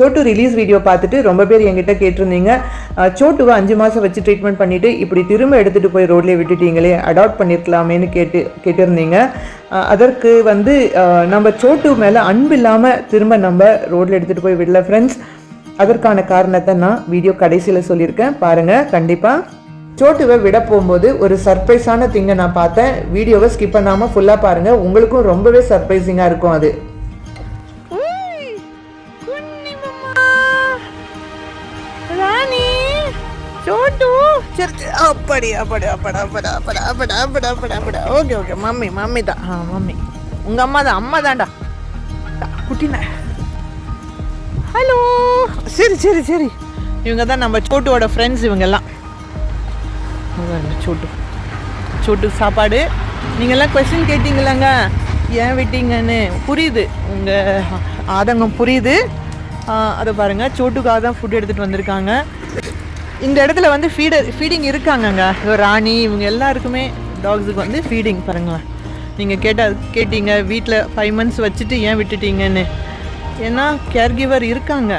Chhotu release video பார்த்துட்டு ரொம்ப பேர் என்கிட்ட கேட்டிருந்தீங்க, சோட்டுவை 5 மாதம் வச்சு ட்ரீட்மெண்ட் பண்ணிவிட்டு இப்படி திரும்ப எடுத்துகிட்டு போய் ரோட்லேயே விட்டுட்டீங்களே, அடாப்ட் பண்ணியிருக்கலாமேன்னு கேட்டிருந்தீங்க. அதற்கு வந்து நம்ம சோட்டு மேலே அன்பு இல்லாமல் திரும்ப நம்ம ரோட்டில் எடுத்துகிட்டு போய் விடல ஃப்ரெண்ட்ஸ். அதற்கான காரணத்தை நான் வீடியோ கடைசியில் சொல்லியிருக்கேன், பாருங்கள். கண்டிப்பாக சோட்டுவை விட போகும்போது ஒரு சர்ப்ரைஸான திங்கை நான் பார்த்தேன். வீடியோவை ஸ்கிப் பண்ணாமல் ஃபுல்லாக பாருங்கள், உங்களுக்கும் ரொம்பவே சர்ப்ரைசிங்காக இருக்கும் அது. அப்படி அப்படி அப்படா அப்படா அப்படா அப்படா அப்படா அப்படா அப்படா. ஓகே ஓகே, மம்மி மம்மி தான். மம்மி உங்கள் அம்மா தான், அம்மா தான்டா குட்டின. ஹலோ, சரி சரி சரி, இவங்க தான் நம்ம சோட்டுவோட ஃப்ரெண்ட்ஸ். இவங்கெல்லாம் சோட்டு சோட்டு சாப்பாடு. நீங்கள்லாம் கொஸ்டின் கேட்டீங்களாங்க, ஏன் விட்டீங்கன்னு. புரியுது, உங்கள் ஆதங்கம் புரியுது. அதை பாருங்கள், சோட்டுக்காக தான் ஃபுட் எடுத்துகிட்டு வந்திருக்காங்க. இந்த இடத்துல வந்து ஃபீடிங் இருக்காங்கங்க. ராணி இவங்க எல்லாருக்குமே டாக்ஸுக்கு வந்து ஃபீடிங் பாருங்களேன். நீங்கள் கேட்டீங்க வீட்டில் 5 months வச்சுட்டு ஏன் விட்டுட்டீங்கன்னு. ஏன்னா கேர்கிவர் இருக்காங்க,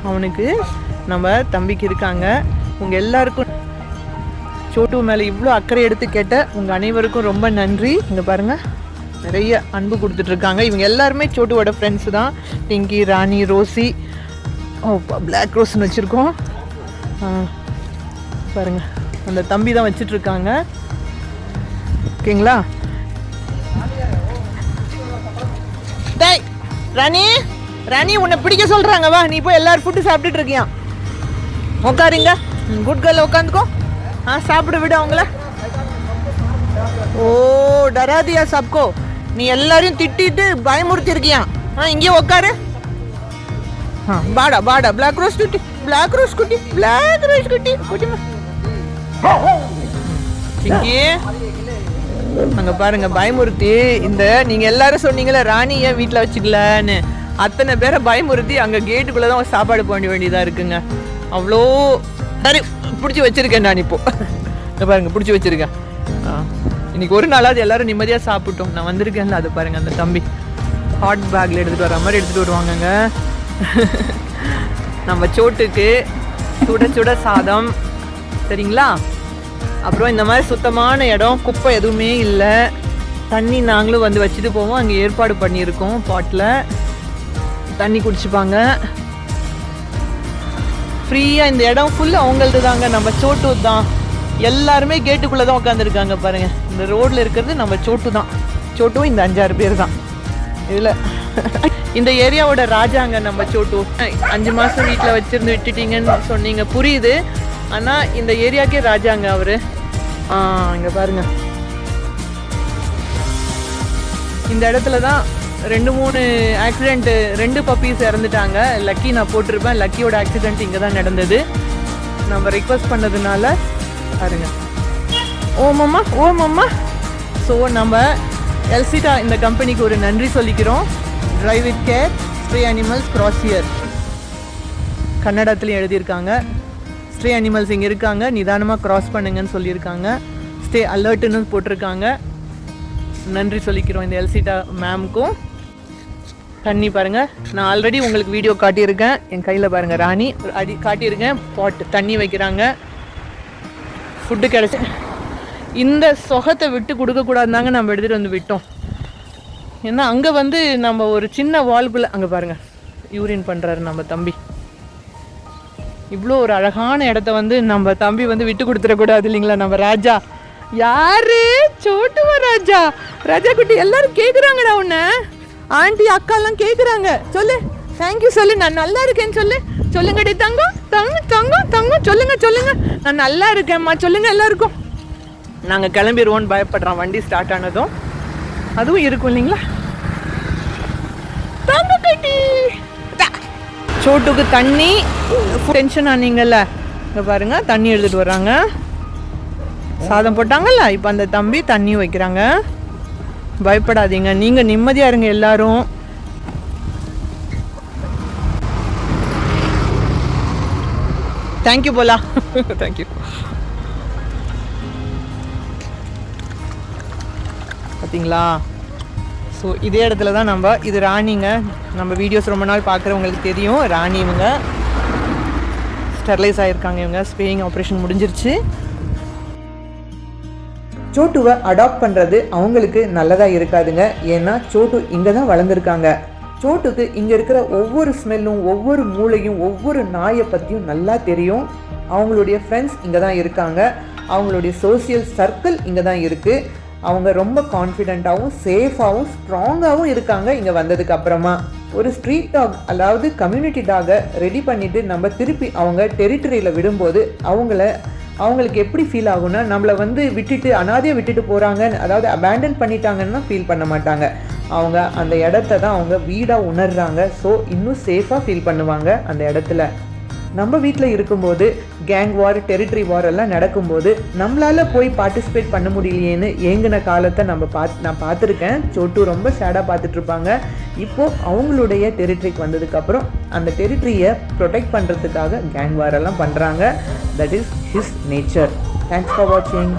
அவனுக்கு நம்ம தம்பிக்கு இருக்காங்க. உங்கள் எல்லாருக்கும் சோட்டு மேலே இவ்வளோ அக்கறை எடுத்து கேட்ட உங்கள் அனைவருக்கும் ரொம்ப நன்றி. இங்கே பாருங்கள், நிறைய அன்பு கொடுத்துட்ருக்காங்க. இவங்க எல்லாருமே சோட்டுவோட ஃப்ரெண்ட்ஸு தான். பிங்கி, ராணி, ரோசி, பிளாக் ரோஸ்ன்னு வச்சுருக்கோம். பாருங்கள், அந்த தம்பி தான் வச்சிட்ருக்காங்க. ஓகேங்களா? டேய் ராணி, ராணி உன்னை பிடிக்க சொல்கிறாங்க, வா நீ போய் எல்லோரும் ஃபுட்டு சாப்பிட்டுட்டு இருக்கியா. உட்காருங்க, குட் கேர்ள், உட்காந்துக்கோ. சாப்பிட விட அவங்கள. ஓ டராதியா சப்கோ, நீ எல்லாரையும் திட்டிட்டு பயமுறுத்திருக்கியா. இங்கே உட்காரு. பாடா பாடா, பிளாக் ரோஸ் குட்டி, பிளாக் ரோஸ் குட்டி, பிளாக் ரோஸ் குட்டி குட்டிமா. அங்கே பாருங்க, பயமுறுத்தி இந்த நீங்கள் எல்லாரும் சொன்னீங்களே ராணி ஏன் வீட்டில் வச்சுக்கலன்னு, அத்தனை பேரை பயமுறுத்தி அங்கே கேட்டுக்குள்ளே தான் சாப்பாடு பண்ண வேண்டியதாக இருக்குங்க. அவ்வளோ சரி பிடிச்சி வச்சுருக்கேன் நான். இப்போ பாருங்கள், பிடிச்சி வச்சுருக்கேன். இன்றைக்கி ஒரு நாளாவது எல்லோரும் நிம்மதியாக சாப்பிட்டோம். நான் வந்திருக்கேன்ல, அது பாருங்கள், அந்த தம்பி ஹாட் பேக்கில் எடுத்துகிட்டு வர மாதிரி எடுத்துகிட்டு வருவாங்கங்க. நம்ம சோட்டுக்கு சுட சுட சாதம், சரிங்களா? அப்புறம் இந்த மாதிரி சுத்தமான இடம், குப்பை எதுவுமே இல்லை. தண்ணி நாங்களும் வந்து வச்சுட்டு போவோம், அங்கே ஏற்பாடு பண்ணியிருக்கோம். பாட்டில் தண்ணி குடிச்சுப்பாங்க ஃப்ரீயாக. இந்த இடம் ஃபுல்லாக அவங்களது தாங்க, நம்ம சோட்டு தான். எல்லாருமே கேட்டுக்குள்ளே தான் உட்காந்துருக்காங்க பாருங்கள். இந்த ரோட்டில் இருக்கிறது நம்ம சோட்டு தான். சோட்டும் இந்த 5-6 பேர் தான் இதில். இந்த ஏரியாவோட ராஜாங்க நம்ம சோட்டு. 5 மாதம் வீட்டில் வச்சுருந்து விட்டுட்டீங்கன்னு சொன்னீங்க, புரியுது. ஆனால் இந்த ஏரியாக்கே ராஜாங்க அவர். இங்கே பாருங்கள், இந்த இடத்துல தான் 2-3 ஆக்சிடெண்ட்டு, 2 பப்பீஸ் இறந்துட்டாங்க. லக்கி நான் போட்டிருப்பேன், லக்கியோட ஆக்சிடெண்ட் இங்கே தான் நடந்தது. நம்ம ரிக்வஸ்ட் பண்ணதுனால பாருங்க. ஓ மம்மா. ஸோ நம்ம எல்சிட்டா இந்த கம்பெனிக்கு ஒரு நன்றி சொல்லிக்கிறோம். Drive with care, stray animals cross here. கன்னடத்துலையும் எழுதியிருக்காங்க. ஸ்ட்ரே அனிமல்ஸ் இங்கே இருக்காங்க, நிதானமாக கிராஸ் பண்ணுங்கன்னு சொல்லியிருக்காங்க. ஸ்டே அலர்ட்டுன்னு போட்டிருக்காங்க. நன்றி சொல்லிக்கிறோம் இந்த எல்சிட்டா மேம்க்கும். தண்ணி பாருங்கள், நான் ஆல்ரெடி உங்களுக்கு வீடியோ காட்டியிருக்கேன். என் கையில் பாருங்கள், ராணி காட்டியிருக்கேன். தண்ணி வைக்கிறாங்க, ஃபுட்டு கிடச்சி. இந்த சொகத்தை விட்டு கொடுக்கக்கூடாதுதாங்க நம்ம எடுத்துகிட்டு வந்து விட்டோம். ஏன்னா அங்கே வந்து நம்ம ஒரு சின்ன வால்குள்ளே, அங்கே பாருங்கள் யூரின் பண்ணுறாரு நம்ம தம்பி. இவ்வளோ ஒரு அழகான இடத்த வந்து நம்ம தம்பி வந்து விட்டு கொடுத்துடக்கூடாது இல்லைங்களா. நம்ம ராஜா யாரு, சோட்டுவா ராஜா. ராஜா குட்டி எல்லாரும் கேட்குறாங்கடா உன்னை, ஆண்டி அக்காலாம் கேட்குறாங்க. சொல்லு தேங்க்யூ சொல்லு, நான் நல்லா இருக்கேன்னு சொல்லு. சொல்லுங்கடி தங்கம் தங்கம் தங்கம் தங்கம், சொல்லுங்க நான் நல்லா இருக்கேன்ம்மா சொல்லுங்க எல்லாருக்கும். நாங்கள் கிளம்பிடுவோன்னு பயப்படுறோம், வண்டி ஸ்டார்ட் ஆனதும். அதுவும் இருக்கும் இல்லைங்களா. தங்க கட்டி சோட்டுக்கு தண்ணி டென்ஷன் ஆனீங்கல்ல, இங்கே பாருங்க தண்ணி எடுத்துகிட்டு வர்றாங்க. சாதம் போட்டாங்கல்ல, இப்போ அந்த தம்பி தண்ணி வைக்கிறாங்க. பயப்படாதீங்க, நீங்கள் நிம்மதியாக இருங்க எல்லாரும். தேங்க்யூ போலா. தேங்க்யூ. பார்த்தீங்களா ஸோ இதே இடத்துல தான் இது ராணிங்க. நம்ம வீடியோஸ் ரொம்ப நாள் பார்க்குறவங்களுக்கு தெரியும், ராணி இவங்க ஸ்டெர்லைஸ் ஆகியிருக்காங்க. இவங்க ஸ்பேயிங் ஆப்ரேஷன் முடிஞ்சிருச்சு. சோட்டுவை அடாப்ட் பண்ணுறது அவங்களுக்கு நல்லதாக இருக்காதுங்க. ஏன்னா சோட்டு இங்கே தான் வளர்ந்துருக்காங்க. சோட்டுக்கு இங்கே இருக்கிற ஒவ்வொரு ஸ்மெல்லும், ஒவ்வொரு மூளையும், ஒவ்வொரு நாயை பற்றியும் நல்லா தெரியும். அவங்களுடைய ஃப்ரெண்ட்ஸ் இங்கே தான் இருக்காங்க. அவங்களுடைய சோசியல் சர்க்கிள் இங்கே தான் இருக்குது. அவங்க ரொம்ப கான்ஃபிடெண்ட்டாகவும் சேஃபாகவும் ஸ்ட்ராங்காகவும் இருக்காங்க இங்கே வந்ததுக்கு அப்புறமா. ஒரு ஸ்ட்ரீட் டாக் அதாவது கம்யூனிட்டி டாகை ரெடி பண்ணிவிட்டு நம்ம திருப்பி அவங்க டெரிட்டரியில் விடும்போது அவங்களுக்கு எப்படி ஃபீல் ஆகும்னா, நம்மளை விட்டுட்டு அனாதையாக விட்டுட்டு போகிறாங்க, அதாவது அபேண்டன் பண்ணிட்டாங்கன்னா ஃபீல் பண்ண மாட்டாங்க. அவங்க அந்த இடத்த தான் அவங்க வீடாக உணர்றாங்க. ஸோ இன்னும் சேஃபாக ஃபீல் பண்ணுவாங்க அந்த இடத்துல. நம்ம வீட்டில் இருக்கும்போது கேங் வார், டெரிட்டரி வார் எல்லாம் நடக்கும்போது நம்மளால் போய் பார்ட்டிசிபேட் பண்ண முடியலையேன்னு ஏங்கின காலத்தை நான் பார்த்துருக்கேன். சோட்டு ரொம்ப சேடாக பார்த்துட்ருப்பாங்க. இப்போது அவங்களுடைய டெரிட்டரிக்கு வந்ததுக்கப்புறம் அந்த டெரிட்டரியை ப்ரொடெக்ட் பண்ணுறதுக்காக கேங் வார் எல்லாம் பண்ணுறாங்க. That is his nature. Thanks for வாட்சிங்.